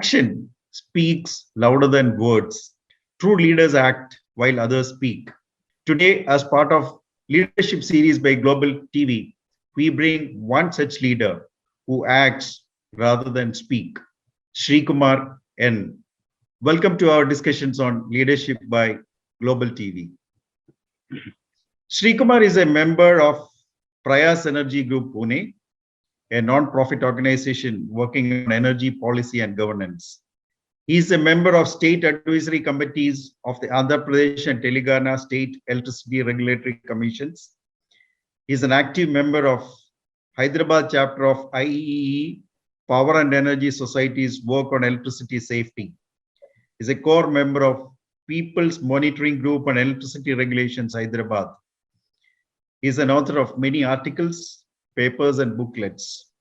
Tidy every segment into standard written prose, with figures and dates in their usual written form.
Action speaks louder than words. True leaders act while others speak. Today, as part of Leadership Series by Global TV, we bring one such leader who acts rather than speak. Sreekumar N. Welcome to our discussions on leadership by Global TV. Sreekumar is a member of Prayas Energy Group Pune, a non-profit organization working on energy policy and governance. He is a member of state advisory committees of the Andhra Pradesh and Telangana State Electricity Regulatory Commissions. He is an active member of Hyderabad chapter of IEE, Power and Energy Society's work on electricity safety. He is a core member of People's Monitoring Group on Electricity Regulations, Hyderabad. He is an author of many articles, papers, and booklets.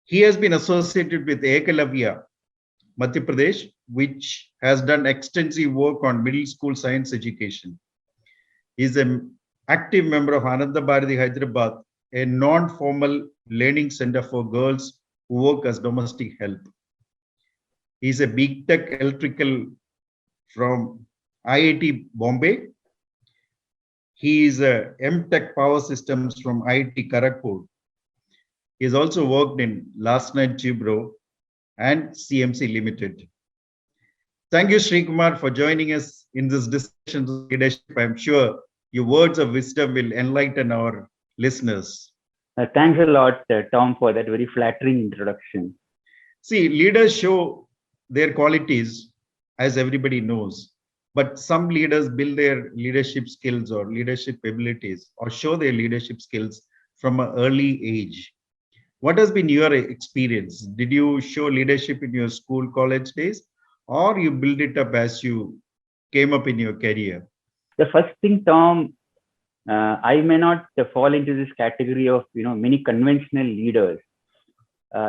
He has been associated with Ekalavya, Madhya Pradesh, which has done extensive work on middle school science education. He is an active member of Ananda Bharati Hyderabad, a non-formal learning center for girls who work as domestic help. He is a Big Tech electrical from IIT Bombay. He is a M-Tech Power Systems from IIT Kharagpur. He has also worked in Last Night Chibro and CMC Limited. Thank you, Sreekumar, for joining us in this discussion on leadership. I'm sure your words of wisdom will enlighten our listeners. Thanks a lot, Tom, for that very flattering introduction. See, leaders show their qualities, as everybody knows, but some leaders build their leadership skills or leadership abilities or show their leadership skills from an early age. What has been your experience? Did you show leadership in your school, college days, or you build it up as you came up in your career? The first thing, Tom, I may not fall into this category of many conventional leaders.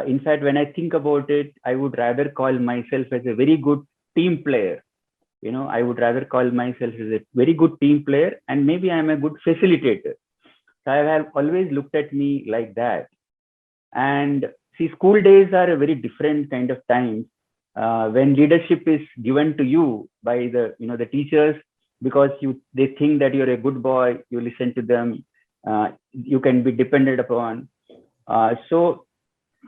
In fact, when I think about it, I would rather call myself as a very good team player. I would rather call myself as a very good team player, and maybe I'm a good facilitator. So I have always looked at me like that. And see, school days are a very different kind of time when leadership is given to you by the teachers, because they think that you're a good boy, you listen to them, you can be depended upon. So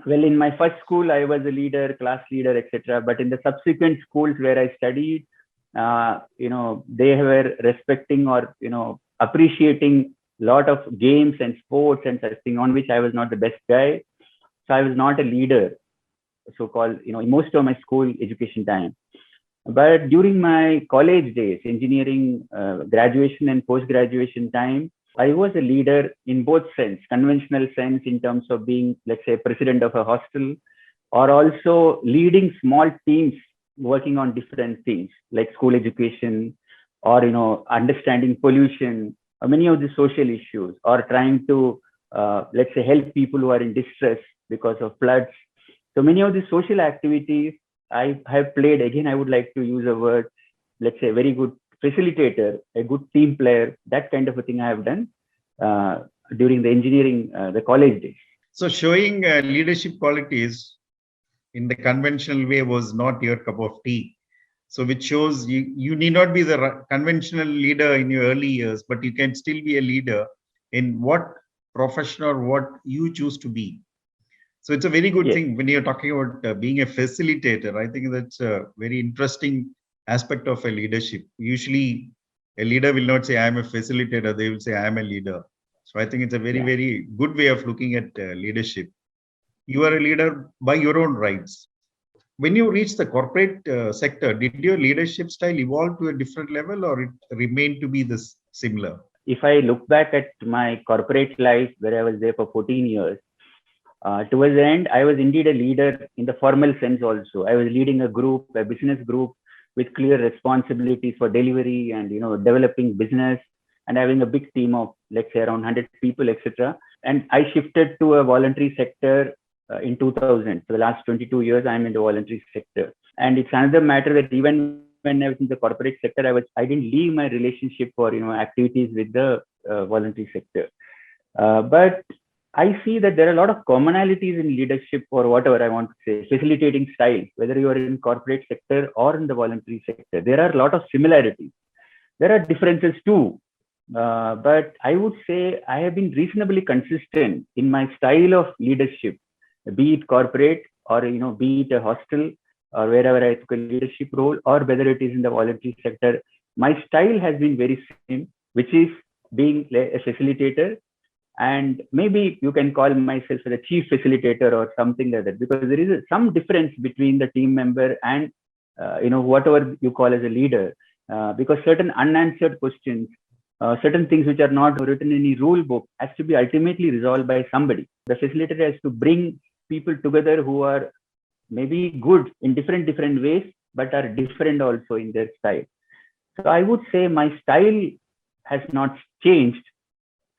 in my first school, I was a leader, class leader, etc. But in the subsequent schools where I studied, they were respecting or appreciating a lot of games and sports and such thing, on which I was not the best guy. So I was not a leader, so-called, most of my school education time. But during my college days, engineering, graduation and post-graduation time, I was a leader in both sense, conventional sense in terms of being, let's say, president of a hostel, or also leading small teams working on different things like school education, or understanding pollution, or many of the social issues, or trying to, let's say, help people who are in distress because of floods. So many of the social activities I have played. Again, I would like to use a word, let's say, very good facilitator, a good team player. That kind of a thing I have done during the engineering, the college days. So showing leadership qualities in the conventional way was not your cup of tea. So which shows you need not be the conventional leader in your early years, but you can still be a leader in what profession or what you choose to be. So it's a very good thing when you're talking about being a facilitator. I think that's a very interesting aspect of a leadership. Usually a leader will not say, I'm a facilitator. They will say, I'm a leader. So I think it's a very, very good way of looking at leadership. You are a leader by your own rights. When you reach the corporate sector, did your leadership style evolve to a different level, or it remained to be this similar? If I look back at my corporate life, where I was there for 14 years, towards the end, I was indeed a leader in the formal sense also. I was leading a group, a business group, with clear responsibilities for delivery and developing business, and having a big team of, let's say, around 100 people, etc. And I shifted to a voluntary sector in 2000. For the last 22 years, I'm in the voluntary sector. And it's another matter that even when I was in the corporate sector, I didn't leave my relationship for activities with the voluntary sector. But I see that there are a lot of commonalities in leadership, or whatever I want to say, facilitating style, whether you are in corporate sector or in the voluntary sector. There are a lot of similarities. There are differences too. But I would say I have been reasonably consistent in my style of leadership, be it corporate or be it a hostel or wherever I took a leadership role, or whether it is in the voluntary sector. My style has been very same, which is being a facilitator, and maybe you can call myself as a chief facilitator or something like that, because there is some difference between the team member and whatever you call as a leader, because certain unanswered questions, certain things which are not written in any rule book, has to be ultimately resolved by somebody. The facilitator has to bring people together who are maybe good in different ways, but are different also in their style. So I would say my style has not changed,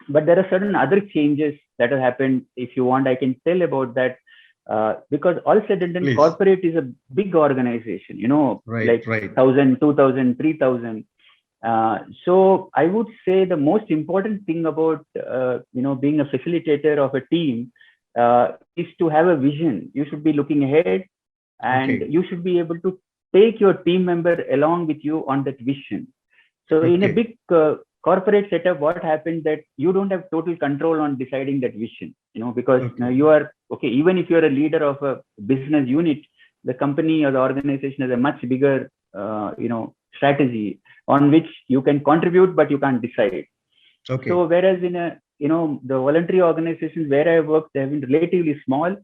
but there are certain other changes that have happened. If you want, I can tell about that, because all said and done, Please. corporate is a big organization, like 1,000, 2,000, 3,000. So I would say the most important thing about being a facilitator of a team is to have a vision. You should be looking ahead, and you should be able to take your team member along with you on that vision. So in a big corporate setup, what happens that you don't have total control on deciding that vision, because you are even if you're a leader of a business unit, the company or the organization has a much bigger strategy on which you can contribute, but you can't decide. So whereas in the voluntary organizations where I work, they have been relatively small,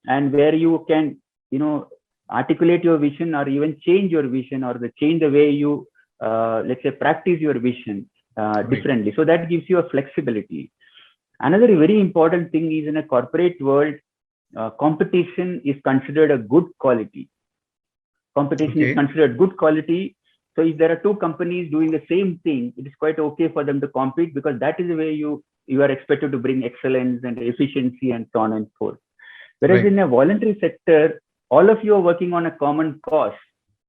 and where you can articulate your vision, or even change your vision, or change the way you let's say practice your vision differently. So that gives you a flexibility. Another very important thing is, in a corporate world, competition is considered a good quality. Competition is considered good quality. So if there are two companies doing the same thing, it is quite okay for them to compete, because that is the way you are expected to bring excellence and efficiency and so on and forth. Whereas in a voluntary sector, all of you are working on a common cause.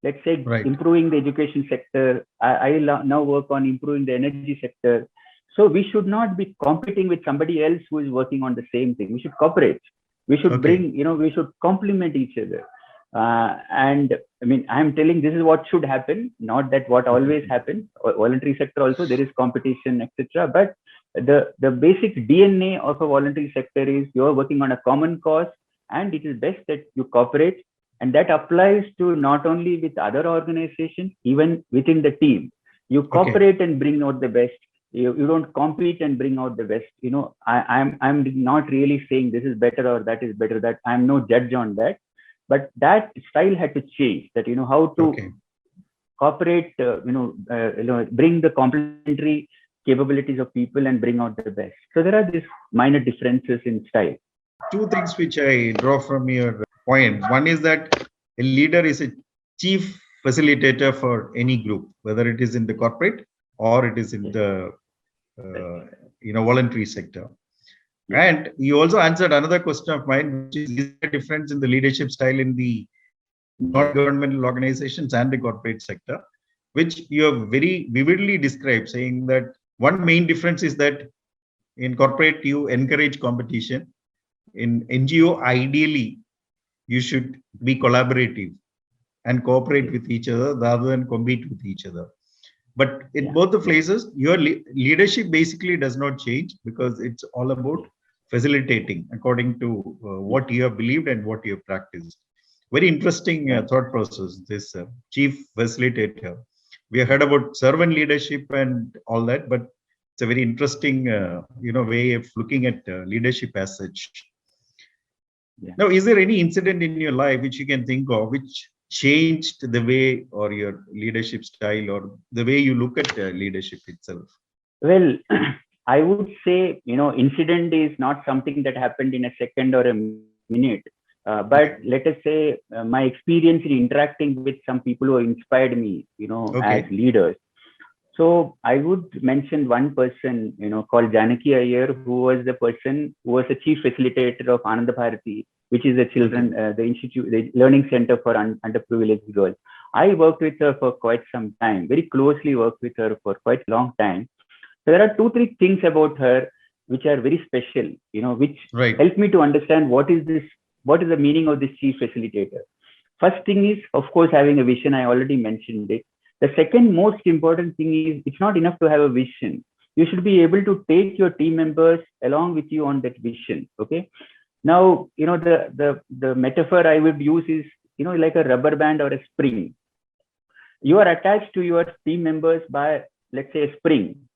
Let's say improving the education sector. I now work on improving the energy sector. So we should not be competing with somebody else who is working on the same thing. We should cooperate. We should bring, we should complement each other. And I mean, I'm telling this is what should happen, not that what always happens. Voluntary sector also, there is competition, etc. But the basic DNA of a voluntary sector is you're working on a common cause, and it is best that you cooperate. And that applies to not only with other organizations, even within the team. You cooperate and bring out the best. You don't compete and bring out the best. I'm not really saying this is better or that is better. That I'm no judge on that. But that style had to change. That how to cooperate. Bring the complementary capabilities of people and bring out the best. So there are these minor differences in style. Two things which I draw from your point. One is that a leader is a chief facilitator for any group, whether it is in the corporate or it is in the voluntary sector. And you also answered another question of mine, which is there a difference in the leadership style in the non-governmental organizations and the corporate sector, which you have very vividly described, saying that one main difference is that in corporate you encourage competition. In NGO, ideally, you should be collaborative and cooperate with each other rather than compete with each other. But in both the places, your leadership basically does not change, because it's all about facilitating according to what you have believed and what you have practiced. Very interesting thought process, this chief facilitator. We have heard about servant leadership and all that, but it's a very interesting way of looking at leadership as such. Now, is there any incident in your life which you can think of which changed the way or your leadership style or the way you look at leadership itself? Well, I would say, incident is not something that happened in a second or a minute. But let us say my experience in interacting with some people who inspired me, as leaders. So I would mention one person, called Janaki Iyer, who was the person who was the chief facilitator of Ananda Bharati, which is the children, the institute, the learning center for underprivileged girls. I worked with her for quite some time, very closely worked with her for quite a long time. So there are 2-3 things about her which are very special, which Right. help me to understand what is the meaning of this chief facilitator. First thing is, of course, having a vision. I already mentioned it. The second most important thing is, it's not enough to have a vision. You should be able to take your team members along with you on that vision. Okay. Now, the metaphor I would use is, like a rubber band or a spring. You are attached to your team members by, let's say, a spring.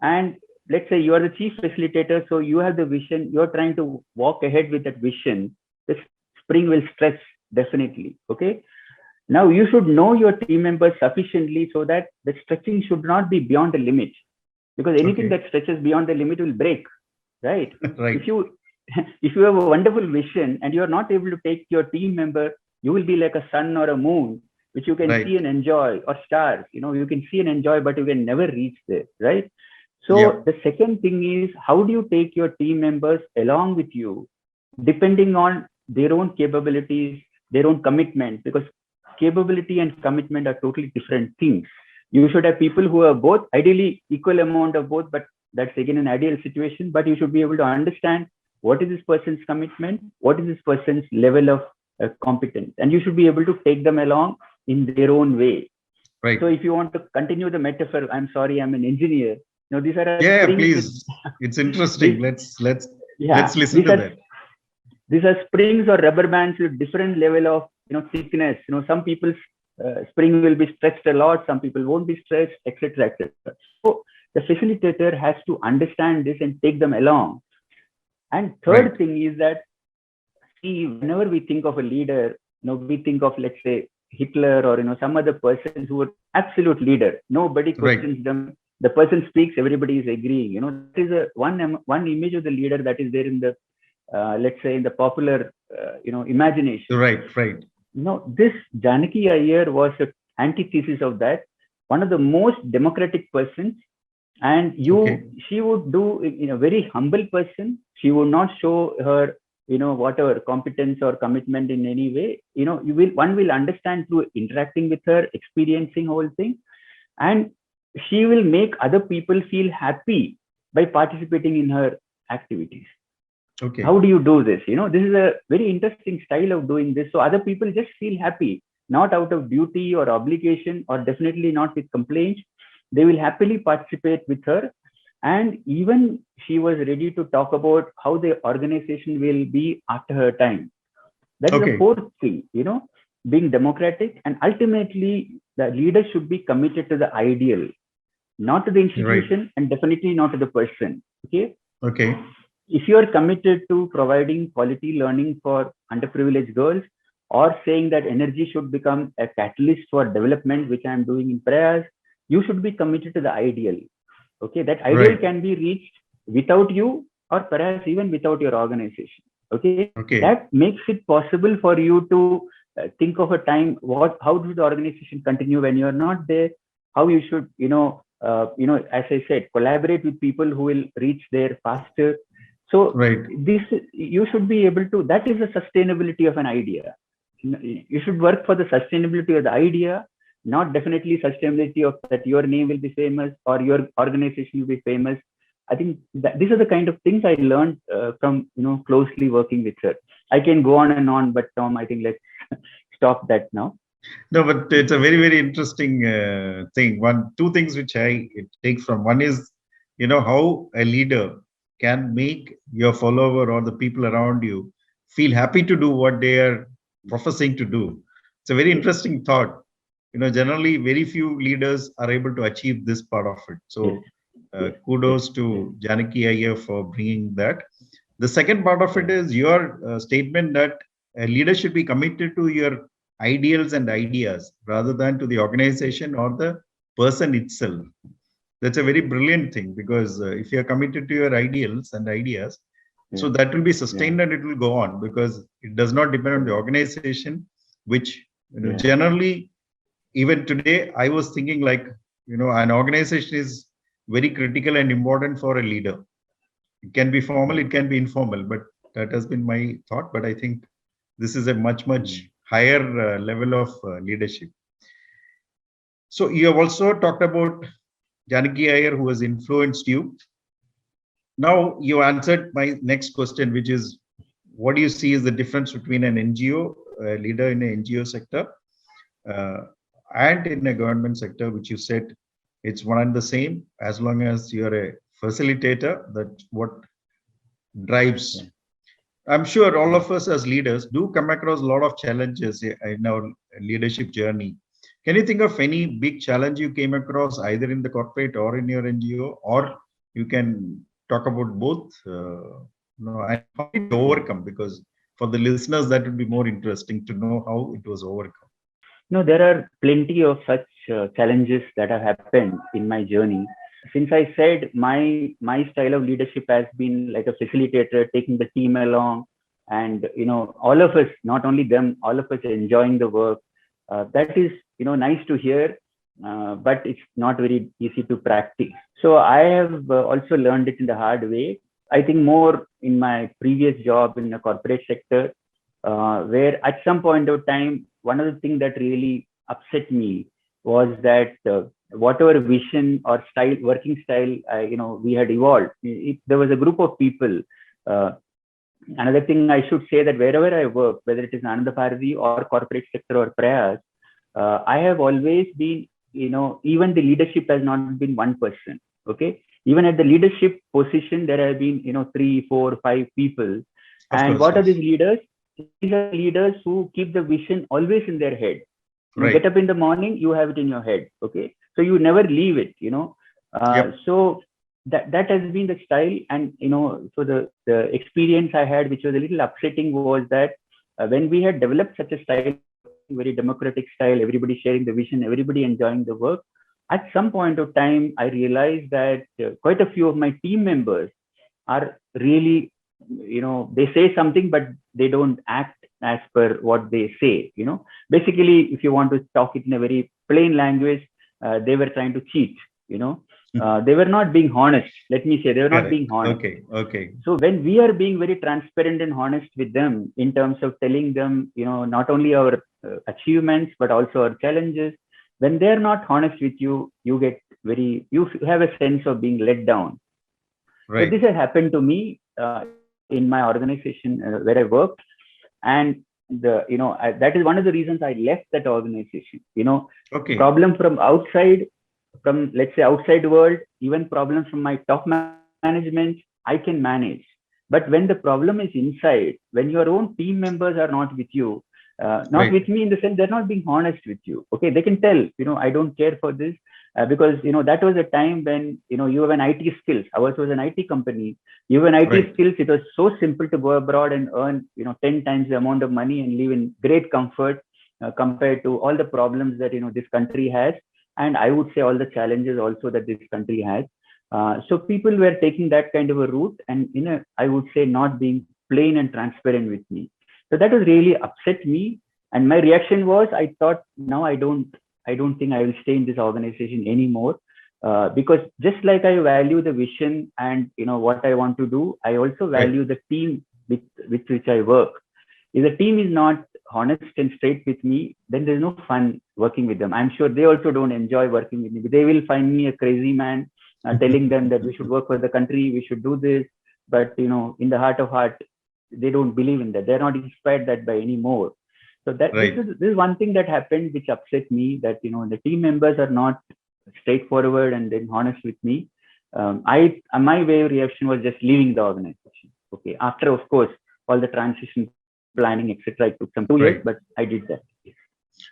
And let's say you are the chief facilitator, so you have the vision, you're trying to walk ahead with that vision. The spring will stretch, definitely. Okay. Now you should know your team members sufficiently so that the stretching should not be beyond the limit, because anything that stretches beyond the limit will break, right? Right. If you have a wonderful vision and you are not able to take your team member, you will be like a sun or a moon, which you can see and enjoy, or stars. You can see and enjoy, but you can never reach there, right? So the second thing is, how do you take your team members along with you, depending on their own capabilities, their own commitment, because capability and commitment are totally different things. You should have people who are both, ideally equal amount of both, but that's again an ideal situation. But you should be able to understand what is this person's commitment, what is this person's level of competence, and you should be able to take them along in their own way. Right. So if you want to continue the metaphor, I'm sorry, I'm an engineer. These are please. It's interesting. let's listen to that. These are springs or rubber bands with different level of thickness. Some people's spring will be stretched a lot, some people won't be stretched, etc., etc. So the facilitator has to understand this and take them along. And third thing is that, see, whenever we think of a leader, we think of, let's say, Hitler or some other persons who are absolute leader. Nobody questions them. The person speaks, everybody is agreeing. That is one image of the leader that is there in the let's say in the popular imagination. Right. This Janaki Iyer was an antithesis of that. One of the most democratic persons, and she would do in a very humble person. She would not show her whatever competence or commitment in any way. One will understand through interacting with her, experiencing whole thing, and she will make other people feel happy by participating in her activities. Okay. How do you do this? This is a very interesting style of doing this. So other people just feel happy, not out of duty or obligation, or definitely not with complaints. They will happily participate with her. And even she was ready to talk about how the organization will be after her time. That is the fourth thing, being democratic, and ultimately the leader should be committed to the ideal, not to the institution, and definitely not to the person. Okay. If you are committed to providing quality learning for underprivileged girls, or saying that energy should become a catalyst for development, which I am doing in prayers, you should be committed to the ideal. Okay. That ideal can be reached without you, or perhaps even without your organization. Okay. That makes it possible for you to think of a time, how does the organization continue when you're not there, how you should, as I said, collaborate with people who will reach there faster. So this, you should be able to, that is the sustainability of an idea. You should work for the sustainability of the idea, not definitely sustainability of that your name will be famous or your organization will be famous. I think that these are the kind of things I learned from, closely working with her. I can go on and on, but Tom, I think let's stop that now. No, but it's a very, very interesting thing. Two things which I take from. One is, how a leader can make your follower or the people around you feel happy to do what they are professing to do. It's a very interesting thought. Generally, very few leaders are able to achieve this part of it. So kudos to Janaki Iyer for bringing that. The second part of it is your statement that a leader should be committed to your ideals and ideas rather than to the organization or the person itself. That's a very brilliant thing, because if you're committed to your ideals and ideas, so that will be sustained and it will go on, because it does not depend on the organization, which generally, even today, I was thinking like, an organization is very critical and important for a leader. It can be formal, it can be informal, but that has been my thought. But I think this is a much, much higher level of leadership. So you have also talked about Janaki Iyer, who has influenced you. Now you answered my next question, which is, what do you see is the difference between an NGO, a leader in an NGO sector, uh, and in a government sector, which you said it's one and the same, as long as you're a facilitator, that's what drives. I'm sure all of us as leaders do come across a lot of challenges in our leadership journey. Can you think of any big challenge you came across either in the corporate or in your NGO, or you can talk about both? No, and how did you overcome? Because for the listeners, that would be more interesting to know how it was overcome. No, there are plenty of such challenges that have happened in my journey. Since I said my style of leadership has been like a facilitator, taking the team along, and all of us, not only them, all of us enjoying the work. That is nice to hear, but it's not very easy to practice. So I have also learned it in the hard way. I think more in my previous job in the corporate sector, where at some point of time, one of the things that really upset me was that whatever vision or style, working style, we had evolved. There was a group of people. Another thing I should say that wherever I work, whether it is Ananda Bharati or corporate sector or Prayas, I have always been, even the leadership has not been one person. Okay. Even at the leadership position, there have been, 3, 4, 5 people. And what are these leaders? These are leaders who keep the vision always in their head. You get up in the morning, you have it in your head. Okay. So you never leave it, So that has been the style. And, so the experience I had, which was a little upsetting, was that when we had developed such a style, very democratic style, everybody sharing the vision, everybody enjoying the work. At some point of time, I realized that quite a few of my team members are really, they say something, but they don't act as per what they say. Basically, if you want to talk it in a very plain language, they were trying to cheat. They were not being honest. Let me say, they were not being honest. Okay. So when we are being very transparent and honest with them in terms of telling them, not only our achievements but also our challenges, when they're not honest with you, you have a sense of being let down. Right. So this has happened to me in my organization where I worked, and that is one of the reasons I left that organization. Problem from outside, from let's say outside world, even problems from my top management, I can manage. But when the problem is inside, when your own team members are not with you, not with me in the sense they're not being honest with you. Okay, they can tell, I don't care for this because that was a time when you have an IT skills. Ours was an IT company. You have an IT skills. It was so simple to go abroad and earn 10 times the amount of money and live in great comfort compared to all the problems that this country has. And I would say all the challenges also that this country has. So people were taking that kind of a route and I would say not being plain and transparent with me. So that was really upset me. And my reaction was, I thought, now I don't think I will stay in this organization anymore. Because just like I value the vision and what I want to do, I also value the team with which I work. If the team is not honest and straight with me, then there's no fun working with them. I'm sure they also don't enjoy working with me. They will find me a crazy man telling them that we should work for the country, we should do this. But in the heart of heart, they don't believe in that. They're not inspired that by anymore. So that this is one thing that happened which upset me, that the team members are not straightforward and then honest with me. My way of reaction was just leaving the organization. Okay, after of course all the transition planning, etc. It took some 2 years, but I did that.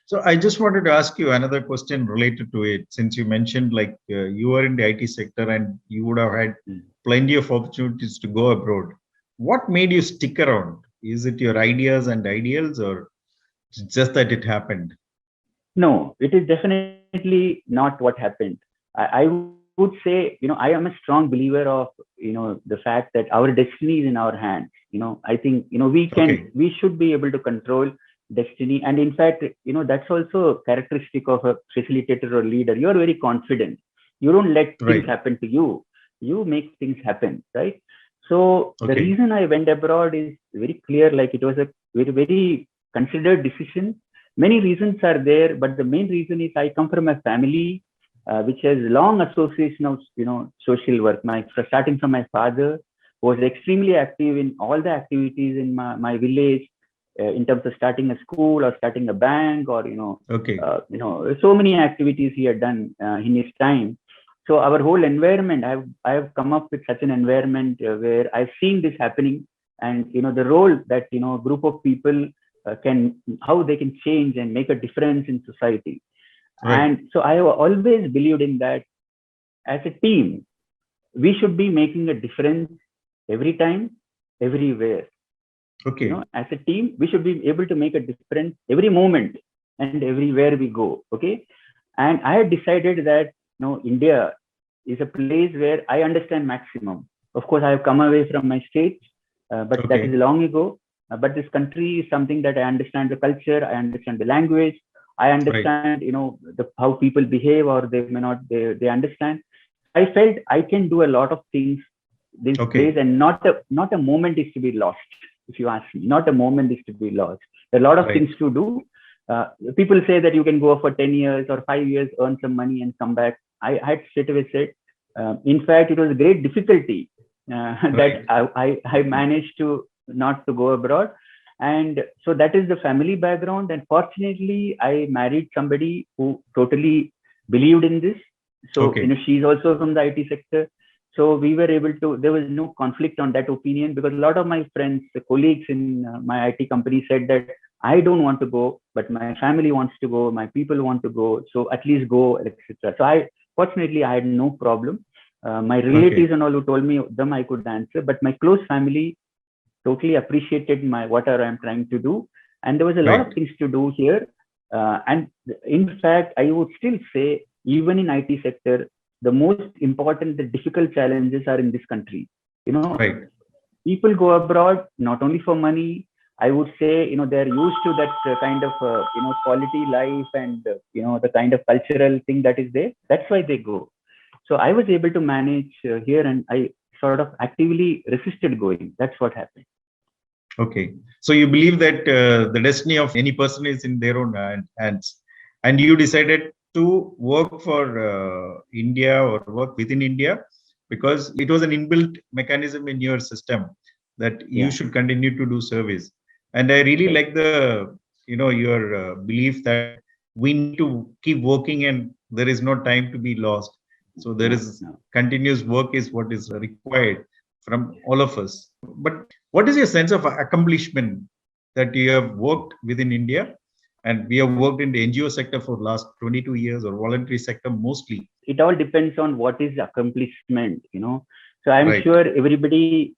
So I just wanted to ask you another question related to it, since you mentioned you were in the IT sector and you would have had plenty of opportunities to go abroad. What made you stick around? Is it your ideas and ideals, or just that it happened? No, it is definitely not what happened. I would say, I am a strong believer of, the fact that our destiny is in our hands. I think, we should be able to control destiny. And in fact, that's also a characteristic of a facilitator or leader. You're very confident. You don't let things happen to you. You make things happen, right? So the reason I went abroad is very clear. Like, it was a very, very considered decision. Many reasons are there, but the main reason is I come from a family which has long association of social work. Starting from my father, was extremely active in all the activities in my village, in terms of starting a school or starting a bank, or Okay. So many activities he had done in his time. So our whole environment, I have come up with such an environment where I've seen this happening, and the role that group of people how they can change and make a difference in society. Right. And so I have always believed in that. As a team, we should be making a difference every time, everywhere. Okay. As a team, we should be able to make a difference every moment and everywhere we go. Okay. And I had decided that India is a place where I understand maximum. Of course, I have come away from my state, but that is long ago. But this country is something that I understand the culture, I understand the language, I understand, how people behave, or they may not, they understand. I felt I can do a lot of things this place, and not a moment is to be lost. If you ask me, not a moment is to be lost. There are a lot of things to do. People say that you can go for 10 years or 5 years, earn some money and come back. I had straight away said, in fact, it was a great difficulty that I managed to not to go abroad. And so that is the family background. And fortunately, I married somebody who totally believed in this. So, she's also from the IT sector. So we were able to, there was no conflict on that opinion, because a lot of my friends, the colleagues in my IT company said that I don't want to go, but my family wants to go, my people want to go. So at least go, etc. So fortunately, I had no problem. My relatives and all who told me them I could answer, but my close family totally appreciated whatever I'm trying to do. And there was a lot of things to do here. And in fact, I would still say, even in IT sector, the most important, the difficult challenges are in this country. People go abroad not only for money. I would say, they're used to that kind of, quality life and, the kind of cultural thing that is there. That's why they go. So I was able to manage here, and I sort of actively resisted going. That's what happened. Okay. So you believe that the destiny of any person is in their own hands, and you decided to work for India or work within India because it was an inbuilt mechanism in your system that you should continue to do service. And I really like the, your belief that we need to keep working and there is no time to be lost. So there is continuous work is what is required from all of us. But what is your sense of accomplishment that you have worked within India? And we have worked in the NGO sector for the last 22 years, or voluntary sector mostly. It all depends on what is accomplishment, So I'm sure everybody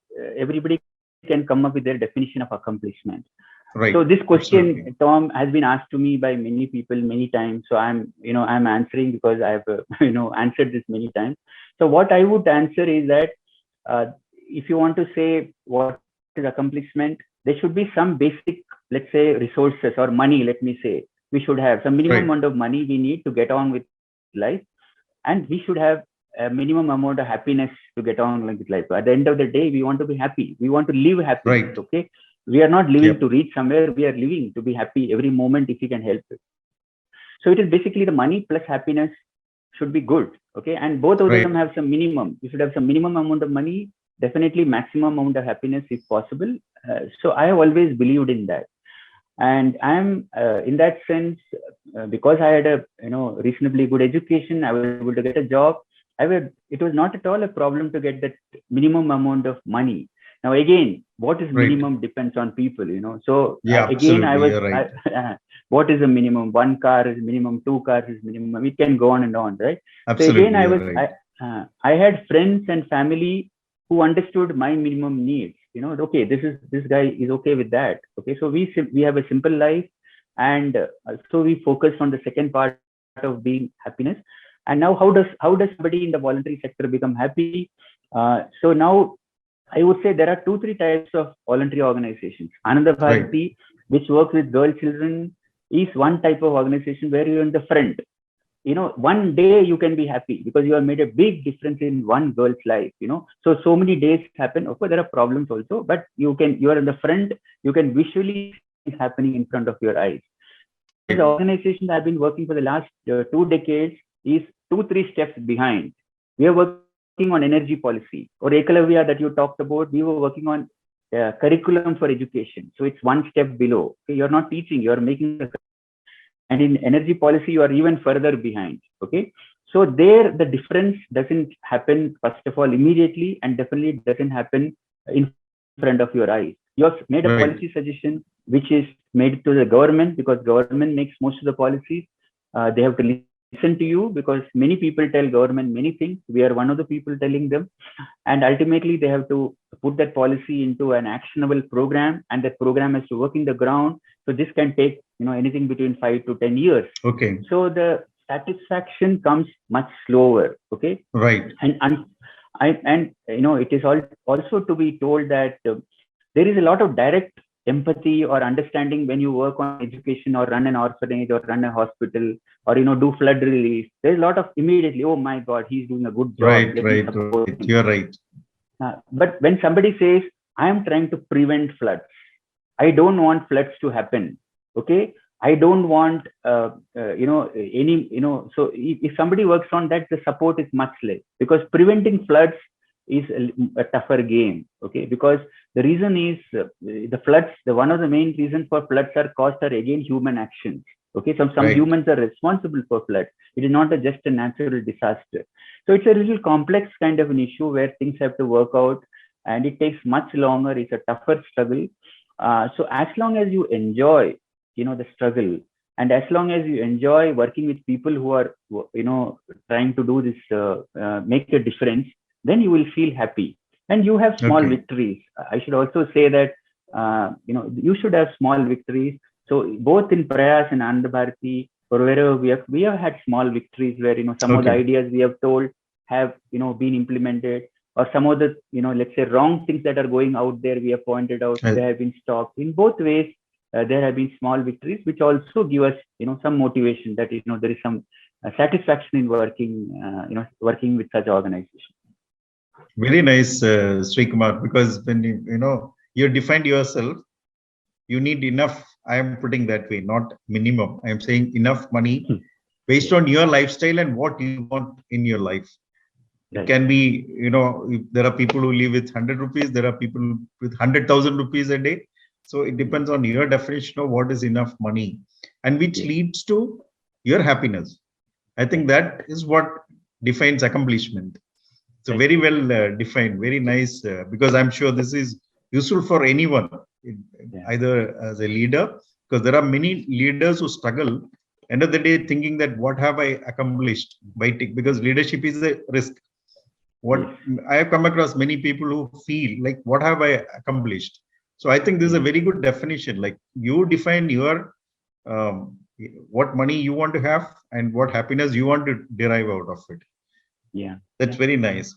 can come up with their definition of accomplishment. So this question, Tom, has been asked to me by many people many times. So I'm answering because I've, answered this many times. So what I would answer is that if you want to say what is accomplishment, there should be some basic, let's say, resources or money. Let me say, we should have some minimum amount of money we need to get on with life, and we should have a minimum amount of happiness to get on with life. At the end of the day, we want to be happy. We want to live happy. Okay, we are not living to reach somewhere. We are living to be happy every moment if we can help it. So it is basically the money plus happiness should be good. Okay, and both of them have some minimum. You should have some minimum amount of money, definitely maximum amount of happiness if possible. So I have always believed in that. And I'm in that sense, because I had a reasonably good education, I was able to get a job. It was not at all a problem to get that minimum amount of money. Now again, what is minimum depends on people, So again, what is the minimum? 1 car is minimum, 2 cars is minimum. It can go on and on, right? Absolutely, so again, I had friends and family who understood my minimum needs. Okay, this guy is okay with that. Okay, so we have a simple life, and so we focus on the second part of being happiness. And now, how does somebody in the voluntary sector become happy? So now, I would say there are 2-3 types of voluntary organizations. Ananda Bharati, which works with girl children, is one type of organization where you're in the front. One day you can be happy because you have made a big difference in one girl's life, So many days happen. Of course, there are problems also, but you are in the front. You can visually see it happening in front of your eyes. The organization that I've been working for the last 2 decades is 2-3 steps behind. We are working on energy policy, or Ekalavya that you talked about. We were working on curriculum for education. So it's one step below. Okay? You're not teaching, you're making a, and in energy policy, you are even further behind. Okay. So there, the difference doesn't happen, first of all, immediately, and definitely doesn't happen in front of your eyes. You have made a policy suggestion, which is made to the government, because government makes most of the policies. They have to listen to you, because many people tell government many things. We are one of the people telling them, and ultimately they have to put that policy into an actionable program, and that program has to work in the ground. So this can take, anything between 5 to 10 years. Okay. So the satisfaction comes much slower. Okay. Right. And it is also to be told that there is a lot of direct empathy or understanding when you work on education, or run an orphanage, or run a hospital, or do flood relief. There's a lot of immediately, oh my God, he's doing a good job. Right. You're right. But when somebody says, I am trying to prevent floods, I don't want floods to happen. Okay. I don't want, so if somebody works on that, the support is much less, because preventing floods is a tougher game. Okay. Because the reason is the floods, one of the main reasons for floods are caused are again human actions. Okay. Some humans are responsible for floods. It is not just a natural disaster. So it's a little complex kind of an issue where things have to work out, and it takes much longer. It's a tougher struggle. So as long as you enjoy, the struggle, and as long as you enjoy working with people who are, trying to do this, make a difference, then you will feel happy, and you have small victories. I should also say that, you should have small victories. So both in Prayas and Ananda Bharati, or wherever we have had small victories where, some of the ideas we have told have, been implemented, or some of the, let's say wrong things that are going out there, we have pointed out, they have been stopped. In both ways, there have been small victories, which also give us, some motivation that, there is some satisfaction in working with such organizations. Very nice, Sreekumar, because when you defined yourself, you need enough. I am putting that way, not minimum. I am saying enough money based on your lifestyle and what you want in your life. It can be, if there are people who live with 100 rupees, there are people with 100,000 rupees a day. So it depends on your definition of what is enough money, and which leads to your happiness. I think that is what defines accomplishment. So very well defined, very nice, because I'm sure this is useful for anyone, either as a leader, because there are many leaders who struggle end of the day thinking that what have I accomplished because leadership is a risk. What I have come across many people who feel like, what have I accomplished? So I think this is a very good definition. Like, you define your what money you want to have and what happiness you want to derive out of it. Yeah, that's very nice.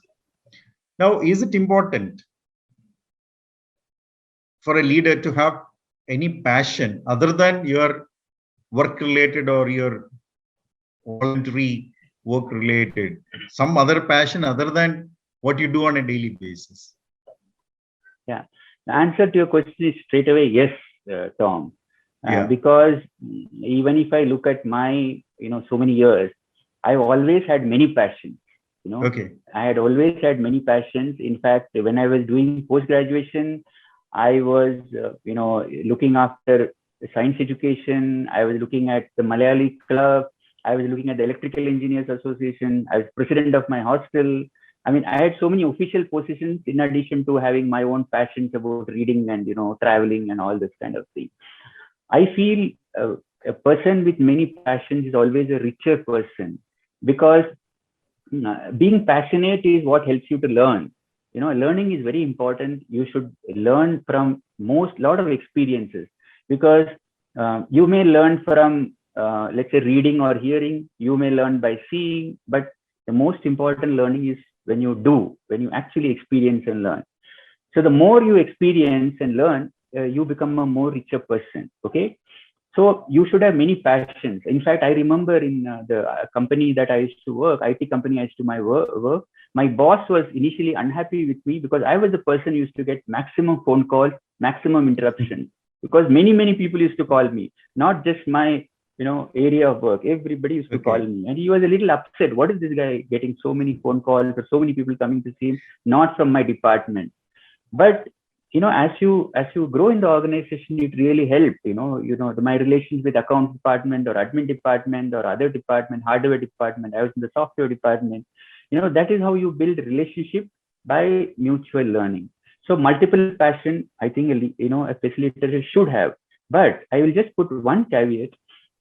Now, is it important for a leader to have any passion other than your work related or your voluntary work related, some other passion other than what you do on a daily basis? Yeah, the answer to your question is straight away yes, Tom. Because even if I look at my, so many years, I've always had many passions. I had always had many passions. In fact, when I was doing post-graduation, I was, looking after science education. I was looking at the Malayali Club. I was looking at the Electrical Engineers Association. I was president of my hostel. I mean, I had so many official positions in addition to having my own passions about reading and, traveling and all this kind of thing. I feel a person with many passions is always a richer person, because being passionate is what helps you to learn. Learning is very important. You should learn from lot of experiences, because you may learn from, let's say, reading or hearing. You may learn by seeing, but the most important learning is when you actually experience and learn. So the more you experience and learn, you become a more richer person. Okay. So you should have many passions. In fact, I remember in the company that I used to work, IT company I used to work, my boss was initially unhappy with me because I was the person who used to get maximum phone calls, maximum interruptions, because many people used to call me, not just my area of work. Everybody used to call me, and he was a little upset. What is this guy getting so many phone calls or so many people coming to see him, not from my department? But as you grow in the organization, it really helped. My relations with accounts department or admin department or other department, hardware department. I was in the software department. That is how you build relationship, by mutual learning. So multiple passion, I think a facilitator should have. But I will just put one caveat.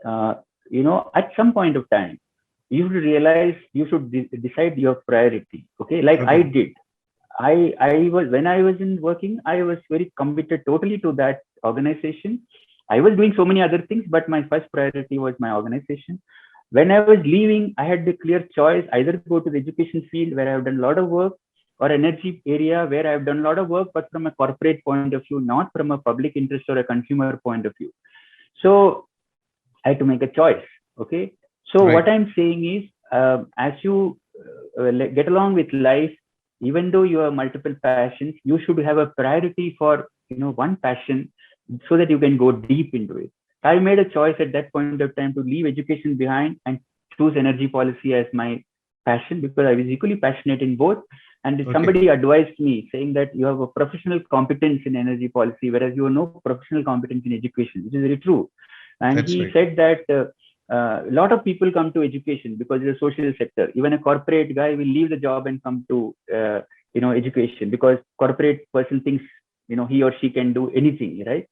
At some point of time, you should realize, you should decide your priority. Okay, like I did. I was, when I was in working, I was very committed totally to that organization. I was doing so many other things, but my first priority was my organization. When I was leaving, I had the clear choice: either go to the education field where I have done a lot of work, or energy area where I have done a lot of work, but from a corporate point of view, not from a public interest or a consumer point of view. So I had to make a choice. Okay. So what I'm saying is, as you get along with life, even though you have multiple passions, you should have a priority for one passion, so that you can go deep into it. I made a choice at that point of time to leave education behind and choose energy policy as my passion, because I was equally passionate in both. And somebody advised me, saying that you have a professional competence in energy policy, whereas you have no professional competence in education, which is very true. And he said that a lot of people come to education because it's a social sector. Even a corporate guy will leave the job and come to education, because corporate person thinks he or she can do anything, right?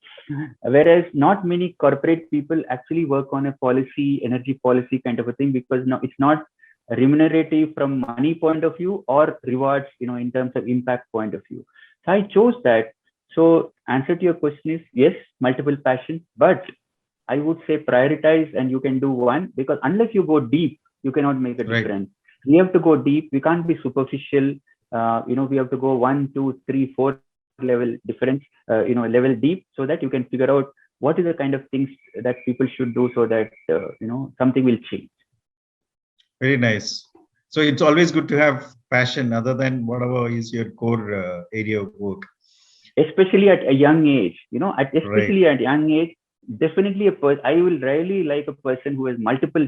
Whereas not many corporate people actually work on a policy, energy policy kind of a thing, because it's not remunerative from money point of view, or rewards in terms of impact point of view. So I chose that. So answer to your question is yes, multiple passions, but I would say prioritize, and you can do one, because unless you go deep, you cannot make a difference. We have to go deep. We can't be superficial. We have to go 1, 2, 3, 4 level difference, level deep, so that you can figure out what is the kind of things that people should do, so that something will change. Very nice. So it's always good to have passion other than whatever is your core area of work. Especially at a young age, especially at young age, definitely I will really like a person who has multiple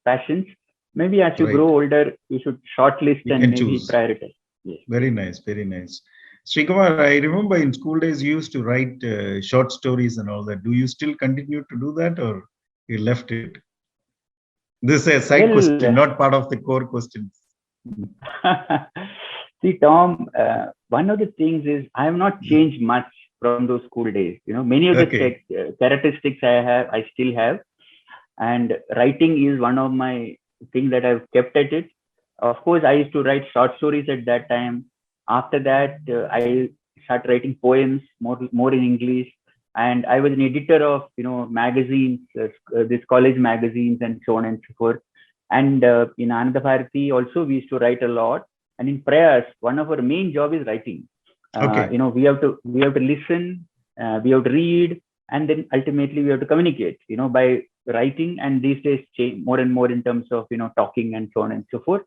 passions. Maybe as you grow older, you should shortlist and maybe choose. Prioritize. Yes. Very nice, very nice. Sreekumar, I remember in school days you used to write short stories and all that. Do you still continue to do that, or you left it? This is a side question, not part of the core questions. See, Tom, one of the things is I have not changed much from those school days. Many of the characteristics I still have. And writing is one of my things that I've kept at it. Of course, I used to write short stories at that time. After that, I started writing poems, more in English. And I was an editor of, magazines, these college magazines and so on and so forth. And in Ananda Bharati also, we used to write a lot. And in prayers, one of our main job is writing. We have to listen, we have to read, and then ultimately we have to communicate, by writing. And these days change more and more in terms of, talking and so on and so forth.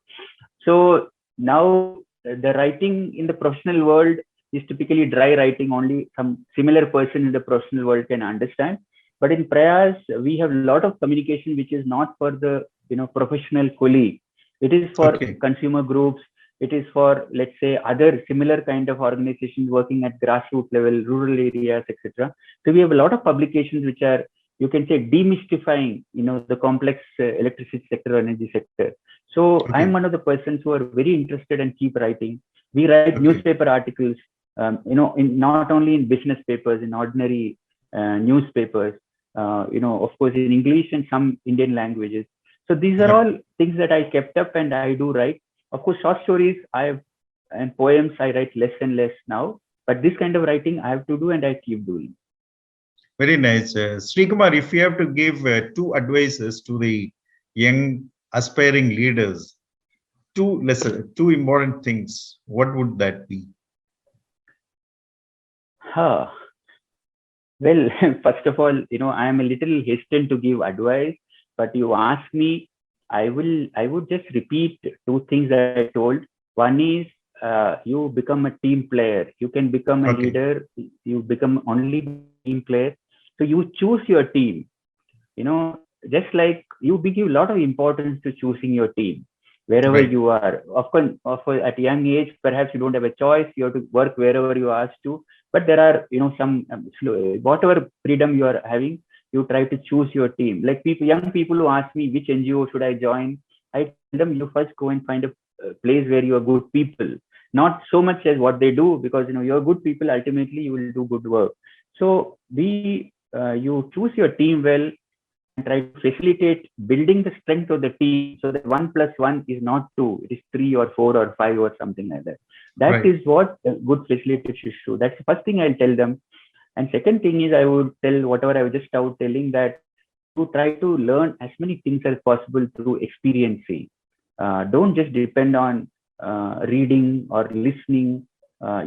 So now the writing in the professional world is typically dry writing. Only some similar person in the professional world can understand. But in prayers, we have a lot of communication, which is not for the, professional colleague. It is for consumer groups. It is for, let's say, other similar kind of organizations working at grassroots level, rural areas, etc. So we have a lot of publications which are, you can say, demystifying, the complex electricity sector or energy sector. So I'm one of the persons who are very interested and keep writing. We write newspaper articles, not only in business papers, in ordinary newspapers, of course in English and some Indian languages. So these are all things that I kept up and I do write. Of course, short stories and poems I write less and less now, but this kind of writing I have to do and I keep doing. Very nice. Sreekumar, if you have to give 2 advices to the young aspiring leaders, 2 important things, what would that be? Well, first of all, I am a little hesitant to give advice, but you ask me, I would just repeat 2 things that I told. One is, you become a team player. You can become a leader. You become only team player. So you choose your team. just like you give a lot of importance to choosing your team wherever Right. you are. Of course, at a young age, perhaps you don't have a choice. You have to work wherever you are asked to. But there are, some whatever freedom you are having, you try to choose your team. Like young people who ask me which NGO should I join, I tell them you first go and find a place where you are good people. Not so much as what they do, because you're good people. Ultimately, you will do good work. So you choose your team well, and try to facilitate building the strength of the team, so that 1+1 is not 2, it is 3 or 4 or 5 or something like that. That Right. is what a good facilitator should show. That's the first thing I'll tell them. And second thing is, I would tell whatever I was just out telling, that to try to learn as many things as possible through experiencing. Don't just depend on reading or listening.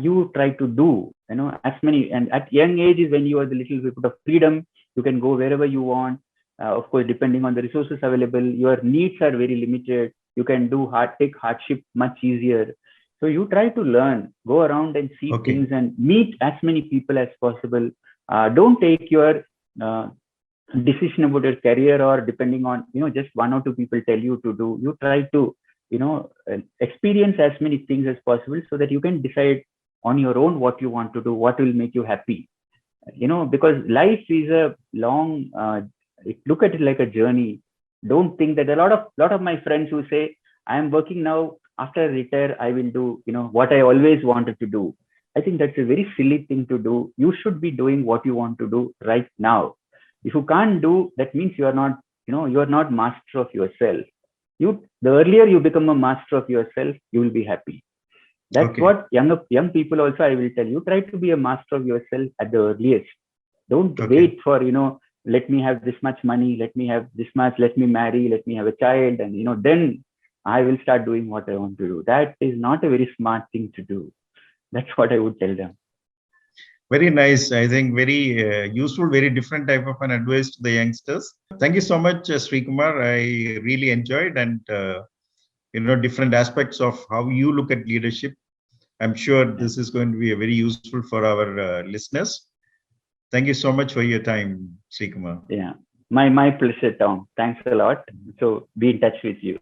You try to do, as many. And at young age is when you have the little bit of freedom. You can go wherever you want. Of course, depending on the resources available, your needs are very limited. You can take hardship much easier. So you try to learn, go around and see Okay. things and meet as many people as possible. Don't take your uh, decision about your career or depending on just one or two people tell you to do. You try to experience as many things as possible, so that you can decide on your own what you want to do, what will make you happy. Because life is a long, look at it like a journey. Don't think that. A lot of my friends who say, I am working now, after I retire I will do what I always wanted to do. I think that's a very silly thing to do. You should be doing what you want to do right now. If you can't do, that means you are not master of yourself. The earlier you become a master of yourself, you will be happy. That's Okay. what young people also, I will tell you, try to be a master of yourself at the earliest. Don't Okay. wait for, let me have this much money, let me have this much, let me marry, let me have a child, and then I will start doing what I want to do. That is not a very smart thing to do. That's what I would tell them. Very nice. I think very useful, very different type of an advice to the youngsters. Thank you so much, Sreekumar. I really enjoyed, and different aspects of how you look at leadership. I'm sure Yeah. this is going to be a very useful for our listeners. Thank you so much for your time, Sreekumar. Yeah. My pleasure, Tom. Thanks a lot. So be in touch with you.